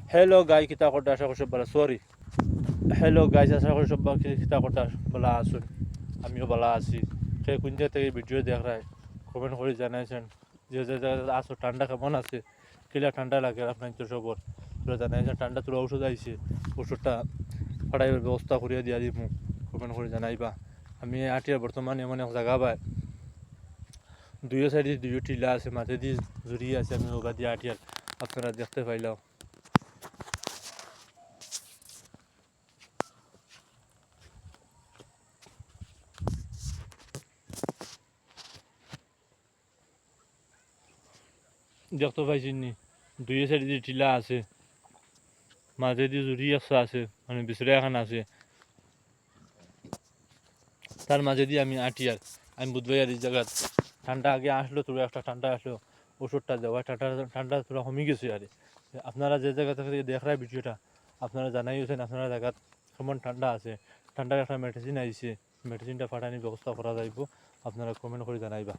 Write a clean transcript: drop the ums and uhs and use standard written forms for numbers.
hello guy কিতা করতে আশা করি সব ভালো সরি হ্যালো গাইজ আশা করি সব কিতা করতে ভালো আসুন আমিও ভালো আছি সে কোন জায়গা থেকে ভিডিও দেখ রায় কমেন্ট করে জানাইছেন যে যে জায়গায় আসো ঠান্ডা কেমন আছে কিলা ঠান্ডা লাগে আপনার তো সবর তোরা জানাইছেন ঠান্ডা তোরা ওষুধ আইছে ওষুধটা ফাটাইবার ব্যবস্থা করিয়া দিয়া দিব কমেন্ট করে জানাইবা আমি আটিয়ার বর্তমানে এমন এক জায়গা পাই দুইও সাইডে দুইও টিলা আছে মাঝে দিয়ে জড়িয়ে আছে আমি ওগা দিয়ে আটিয়ার আপনারা দেখতে পাইলাম দেখতে পাইছিনি দুই সাইডে যে টিলা আছে মাঝে দিয়ে জুড়ি একটা আছে মানে বিছড়া এখন আছে তার মাঝে দিয়ে আমি আটিয়ার আমি বুধবার এই জায়গা ঠান্ডা আগে আসলো তোরা একটা ঠান্ডা আসলো ওষুধটা দেওয়া ঠান্ডা ঠান্ডা তোরা কমে গেছে আর আপনারা যে জায়গা থেকে দেখ রায় ভিডিওটা আপনারা জানাইছেন আপনারা জায়গা কেমন ঠান্ডা আছে ঠান্ডার একটা মেডিসিন আইছে মেডিসিনটা ফাটানির ব্যবস্থা করা যাইব আপনারা কমেন্ট করে জানাইবা